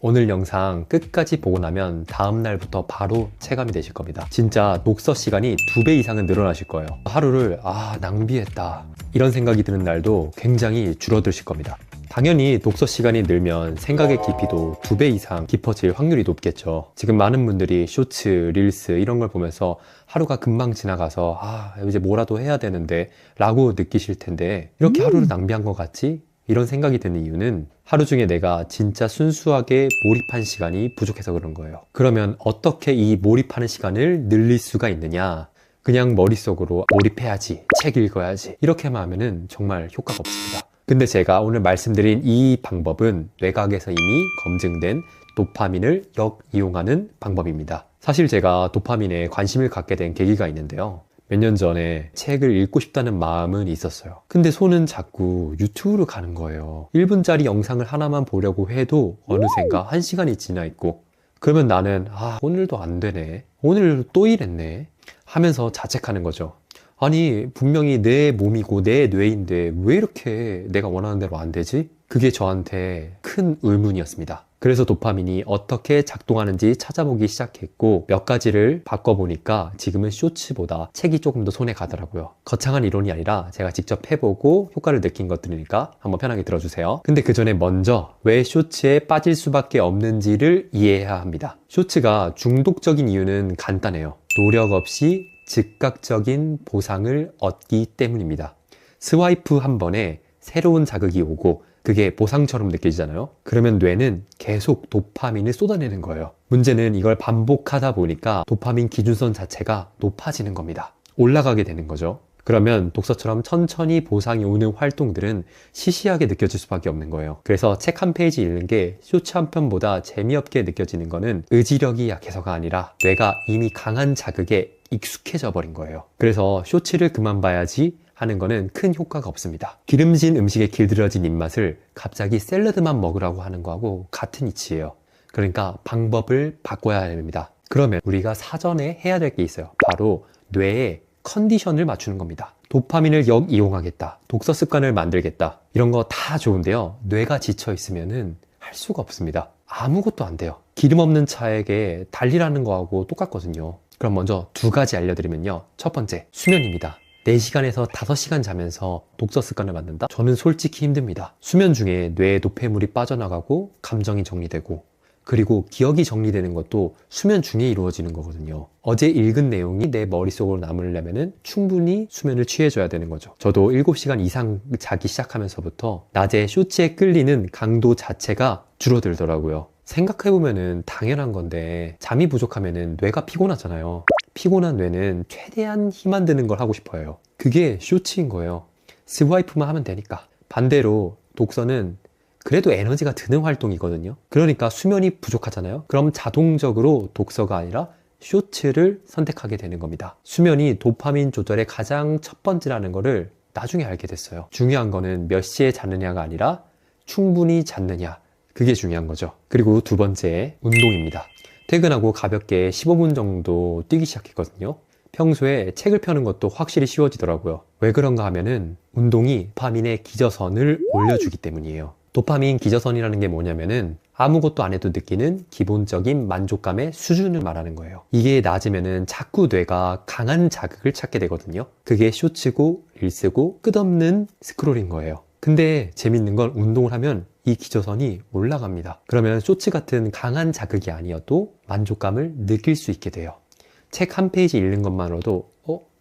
오늘 영상 끝까지 보고 나면 다음날부터 바로 체감이 되실 겁니다. 진짜 독서 시간이 2배 이상은 늘어나실 거예요. 하루를 낭비했다 이런 생각이 드는 날도 굉장히 줄어드실 겁니다. 당연히 독서 시간이 늘면 생각의 깊이도 2배 이상 깊어질 확률이 높겠죠. 지금 많은 분들이 쇼츠, 릴스 이런 걸 보면서 하루가 금방 지나가서 이제 뭐라도 해야 되는데 라고 느끼실 텐데, 이렇게 하루를 낭비한 것 같지? 이런 생각이 드는 이유는 하루 중에 내가 진짜 순수하게 몰입한 시간이 부족해서 그런 거예요. 그러면 어떻게 이 몰입하는 시간을 늘릴 수가 있느냐? 그냥 머릿속으로 몰입해야지, 책 읽어야지 이렇게만 하면은 정말 효과가 없습니다. 근데 제가 오늘 말씀드린 이 방법은 뇌과학에서 이미 검증된 도파민을 역이용하는 방법입니다. 사실 제가 도파민에 관심을 갖게 된 계기가 있는데요. 몇 년 전에 책을 읽고 싶다는 마음은 있었어요. 근데 손은 자꾸 유튜브로 가는 거예요. 1분짜리 영상을 하나만 보려고 해도 어느샌가 1시간이 지나 있고, 그러면 나는 오늘도 안 되네, 오늘 또 이랬네 하면서 자책하는 거죠. 아니 분명히 내 몸이고 내 뇌인데 왜 이렇게 내가 원하는 대로 안 되지? 그게 저한테 큰 의문이었습니다. 그래서 도파민이 어떻게 작동하는지 찾아보기 시작했고, 몇 가지를 바꿔보니까 지금은 쇼츠보다 책이 조금 더 손에 가더라고요. 거창한 이론이 아니라 제가 직접 해보고 효과를 느낀 것들이니까 한번 편하게 들어주세요. 근데 그 전에 먼저 왜 쇼츠에 빠질 수밖에 없는지를 이해해야 합니다. 쇼츠가 중독적인 이유는 간단해요. 노력 없이 즉각적인 보상을 얻기 때문입니다. 스와이프 한 번에 새로운 자극이 오고 그게 보상처럼 느껴지잖아요. 그러면 뇌는 계속 도파민을 쏟아내는 거예요. 문제는 이걸 반복하다 보니까 도파민 기준선 자체가 높아지는 겁니다. 올라가게 되는 거죠. 그러면 독서처럼 천천히 보상이 오는 활동들은 시시하게 느껴질 수밖에 없는 거예요. 그래서 책 한 페이지 읽는 게 쇼츠 한 편보다 재미없게 느껴지는 거는 의지력이 약해서가 아니라 뇌가 이미 강한 자극에 익숙해져 버린 거예요. 그래서 쇼츠를 그만 봐야지 하는 거는 큰 효과가 없습니다. 기름진 음식에 길들여진 입맛을 갑자기 샐러드만 먹으라고 하는 거하고 같은 이치예요. 그러니까 방법을 바꿔야 됩니다. 그러면 우리가 사전에 해야 될 게 있어요. 바로 뇌의 컨디션을 맞추는 겁니다. 도파민을 역이용하겠다, 독서 습관을 만들겠다, 이런 거 다 좋은데요. 뇌가 지쳐 있으면은 할 수가 없습니다. 아무것도 안 돼요. 기름 없는 차에게 달리라는 거하고 똑같거든요. 그럼 먼저 2가지 알려드리면요. 첫 번째, 수면입니다. 4시간에서 5시간 자면서 독서 습관을 만든다? 저는 솔직히 힘듭니다. 수면 중에 뇌에 노폐물이 빠져나가고 감정이 정리되고, 그리고 기억이 정리되는 것도 수면 중에 이루어지는 거거든요. 어제 읽은 내용이 내 머릿속으로 남으려면 충분히 수면을 취해줘야 되는 거죠. 저도 7시간 이상 자기 시작하면서부터 낮에 쇼츠에 끌리는 강도 자체가 줄어들더라고요. 생각해보면은 당연한 건데, 잠이 부족하면은 뇌가 피곤하잖아요. 피곤한 뇌는 최대한 힘 안 드는 걸 하고 싶어요. 그게 쇼츠인 거예요. 스와이프만 하면 되니까. 반대로 독서는 그래도 에너지가 드는 활동이거든요. 그러니까 수면이 부족하잖아요. 그럼 자동적으로 독서가 아니라 쇼츠를 선택하게 되는 겁니다. 수면이 도파민 조절의 가장 첫 번째라는 거를 나중에 알게 됐어요. 중요한 거는 몇 시에 자느냐가 아니라 충분히 잤느냐, 그게 중요한 거죠. 그리고 2번째, 운동입니다. 퇴근하고 가볍게 15분 정도 뛰기 시작했거든요. 평소에 책을 펴는 것도 확실히 쉬워지더라고요. 왜 그런가 하면은 운동이 도파민의 기저선을 올려주기 때문이에요. 도파민 기저선이라는 게 뭐냐면은 아무것도 안 해도 느끼는 기본적인 만족감의 수준을 말하는 거예요. 이게 낮으면은 자꾸 뇌가 강한 자극을 찾게 되거든요. 그게 쇼츠고 릴스고 끝없는 스크롤인 거예요. 근데 재밌는 건 운동을 하면 이 기저선이 올라갑니다. 그러면 쇼츠 같은 강한 자극이 아니어도 만족감을 느낄 수 있게 돼요. 책 한 페이지 읽는 것만으로도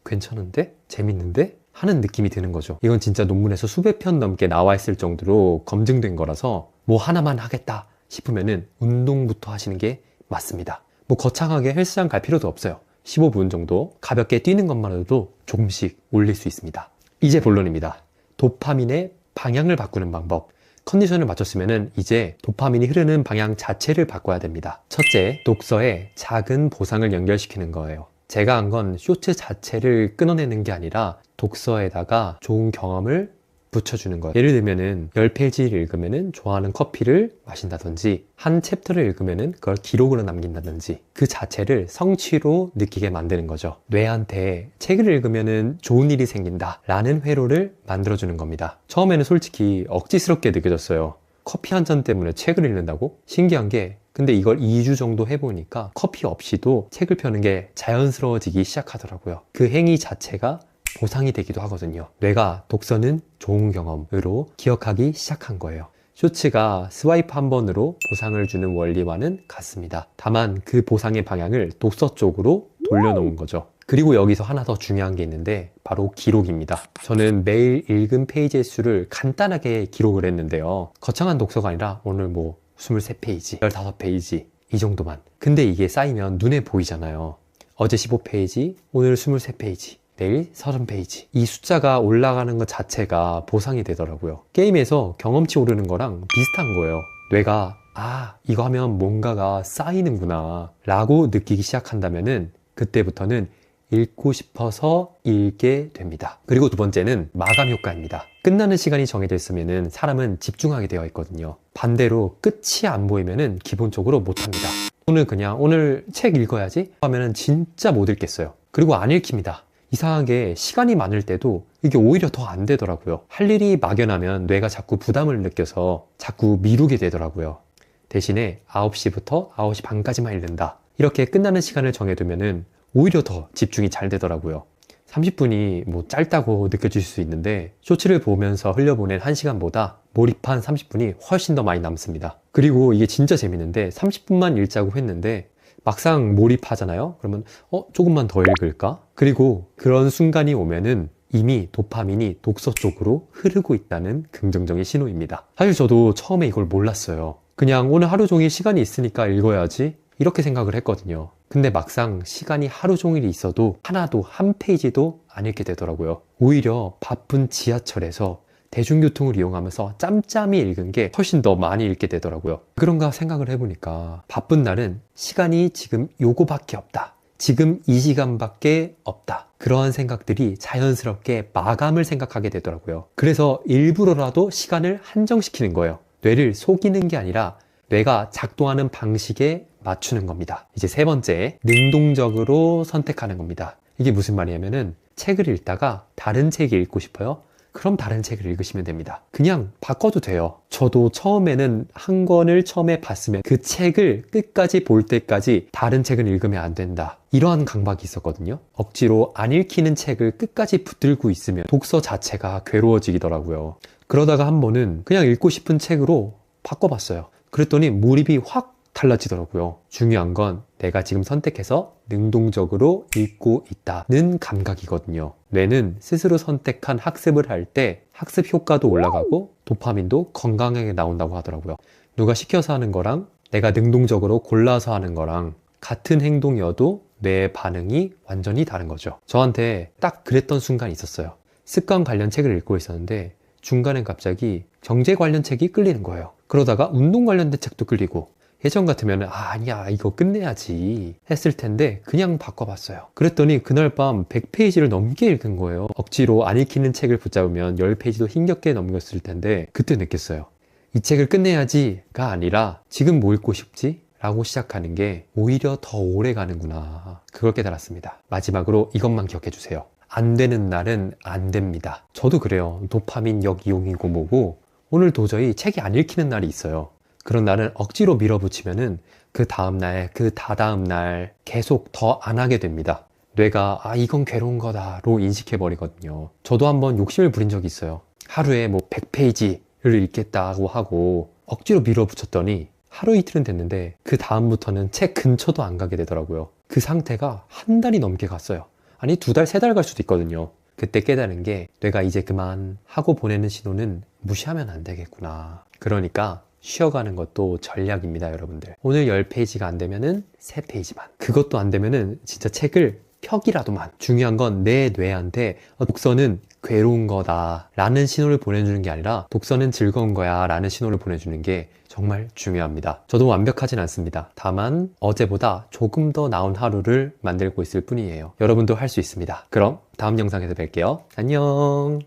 괜찮은데? 재밌는데? 하는 느낌이 드는 거죠. 이건 진짜 논문에서 수백 편 넘게 나와 있을 정도로 검증된 거라서 뭐 하나만 하겠다 싶으면은 운동부터 하시는 게 맞습니다. 뭐 거창하게 헬스장 갈 필요도 없어요. 15분 정도 가볍게 뛰는 것만으로도 조금씩 올릴 수 있습니다. 이제 본론입니다. 도파민의 방향을 바꾸는 방법. 컨디션을 맞췄으면 이제 도파민이 흐르는 방향 자체를 바꿔야 됩니다. 첫째, 독서에 작은 보상을 연결시키는 거예요. 제가 한 건 쇼츠 자체를 끊어내는 게 아니라 독서에다가 좋은 경험을 붙여주는 거예요. 예를 들면은 10페이지를 읽으면은 좋아하는 커피를 마신다든지, 한 챕터를 읽으면은 그걸 기록으로 남긴다든지, 그 자체를 성취로 느끼게 만드는 거죠. 뇌한테 책을 읽으면은 좋은 일이 생긴다 라는 회로를 만들어주는 겁니다. 처음에는 솔직히 억지스럽게 느껴졌어요. 커피 한 잔 때문에 책을 읽는다고? 신기한 게 근데 이걸 2주 정도 해보니까 커피 없이도 책을 펴는 게 자연스러워지기 시작하더라고요. 그 행위 자체가 보상이 되기도 하거든요. 뇌가 독서는 좋은 경험으로 기억하기 시작한 거예요. 쇼츠가 스와이프 한 번으로 보상을 주는 원리와는 같습니다. 다만 그 보상의 방향을 독서 쪽으로 돌려놓은 거죠. 그리고 여기서 하나 더 중요한 게 있는데 바로 기록입니다. 저는 매일 읽은 페이지의 수를 간단하게 기록을 했는데요. 거창한 독서가 아니라 오늘 뭐 23페이지, 15페이지 이 정도만. 근데 이게 쌓이면 눈에 보이잖아요. 어제 15페이지, 오늘 23페이지, 내일 30페이지. 이 숫자가 올라가는 것 자체가 보상이 되더라고요. 게임에서 경험치 오르는 거랑 비슷한 거예요. 뇌가 이거 하면 뭔가가 쌓이는구나 라고 느끼기 시작한다면은 그때부터는 읽고 싶어서 읽게 됩니다. 그리고 두 번째는 마감 효과입니다. 끝나는 시간이 정해져 있으면 사람은 집중하게 되어 있거든요. 반대로 끝이 안 보이면 기본적으로 못합니다. 오늘 책 읽어야지 하면 진짜 못 읽겠어요. 그리고 안 읽힙니다. 이상하게 시간이 많을 때도 이게 오히려 더 안 되더라고요. 할 일이 막연하면 뇌가 자꾸 부담을 느껴서 자꾸 미루게 되더라고요. 대신에 9시부터 9시 반까지만 읽는다. 이렇게 끝나는 시간을 정해두면은 오히려 더 집중이 잘 되더라고요. 30분이 뭐 짧다고 느껴질 수 있는데 쇼츠를 보면서 흘려보낸 1시간보다 몰입한 30분이 훨씬 더 많이 남습니다. 그리고 이게 진짜 재밌는데 30분만 읽자고 했는데 막상 몰입하잖아요. 그러면 조금만 더 읽을까? 그리고 그런 순간이 오면은 이미 도파민이 독서 쪽으로 흐르고 있다는 긍정적인 신호입니다. 사실 저도 처음에 이걸 몰랐어요. 그냥 오늘 하루 종일 시간이 있으니까 읽어야지 이렇게 생각을 했거든요. 근데 막상 시간이 하루 종일 있어도 하나도 한 페이지도 안 읽게 되더라고요. 오히려 바쁜 지하철에서 대중교통을 이용하면서 짬짬이 읽은 게 훨씬 더 많이 읽게 되더라고요. 그런가 생각을 해보니까 바쁜 날은 시간이 지금 요거밖에 없다. 지금 이 시간밖에 없다. 그러한 생각들이 자연스럽게 마감을 생각하게 되더라고요. 그래서 일부러라도 시간을 한정시키는 거예요. 뇌를 속이는 게 아니라 뇌가 작동하는 방식에 맞추는 겁니다. 이제 세 번째, 능동적으로 선택하는 겁니다. 이게 무슨 말이냐면은 책을 읽다가 다른 책이 읽고 싶어요? 그럼 다른 책을 읽으시면 됩니다. 그냥 바꿔도 돼요. 저도 처음에는 한 권을 처음에 봤으면 그 책을 끝까지 볼 때까지 다른 책은 읽으면 안 된다. 이러한 강박이 있었거든요. 억지로 안 읽히는 책을 끝까지 붙들고 있으면 독서 자체가 괴로워지더라고요. 그러다가 한 번은 그냥 읽고 싶은 책으로 바꿔봤어요. 그랬더니 몰입이 확 달라지더라고요. 중요한 건 내가 지금 선택해서 능동적으로 읽고 있다는 감각이거든요. 뇌는 스스로 선택한 학습을 할 때 학습 효과도 올라가고 도파민도 건강하게 나온다고 하더라고요. 누가 시켜서 하는 거랑 내가 능동적으로 골라서 하는 거랑 같은 행동이어도 뇌의 반응이 완전히 다른 거죠. 저한테 딱 그랬던 순간이 있었어요. 습관 관련 책을 읽고 있었는데 중간에 갑자기 경제 관련 책이 끌리는 거예요. 그러다가 운동 관련된 책도 끌리고 예전 같으면 아니야 이거 끝내야지 했을 텐데 그냥 바꿔봤어요. 그랬더니 그날 밤 100페이지를 넘게 읽은 거예요. 억지로 안 읽히는 책을 붙잡으면 10페이지도 힘겹게 넘겼을 텐데 그때 느꼈어요. 이 책을 끝내야지가 아니라 지금 뭐 읽고 싶지? 라고 시작하는 게 오히려 더 오래 가는구나. 그걸 깨달았습니다. 마지막으로 이것만 기억해 주세요. 안 되는 날은 안 됩니다. 저도 그래요. 도파민 역이용이고 뭐고 오늘 도저히 책이 안 읽히는 날이 있어요. 그런 날은 억지로 밀어붙이면은 그 다음날, 그 다다음 날 계속 더 안 하게 됩니다. 뇌가 이건 괴로운 거다로 인식해버리거든요. 저도 한번 욕심을 부린 적이 있어요. 하루에 뭐 100페이지를 읽겠다고 하고 억지로 밀어붙였더니 하루 이틀은 됐는데 그 다음부터는 책 근처도 안 가게 되더라고요. 그 상태가 한 달이 넘게 갔어요. 아니 2달, 3달 갈 수도 있거든요. 그때 깨달은 게 뇌가 이제 그만 하고 보내는 신호는 무시하면 안 되겠구나. 그러니까 쉬어가는 것도 전략입니다, 여러분들. 오늘 10페이지가 안 되면은 3페이지만. 그것도 안 되면은 진짜 책을 펴기라도만. 중요한 건 내 뇌한테 독서는 괴로운 거다 라는 신호를 보내주는 게 아니라 독서는 즐거운 거야 라는 신호를 보내주는 게 정말 중요합니다. 저도 완벽하진 않습니다. 다만 어제보다 조금 더 나은 하루를 만들고 있을 뿐이에요. 여러분도 할 수 있습니다. 그럼 다음 영상에서 뵐게요. 안녕.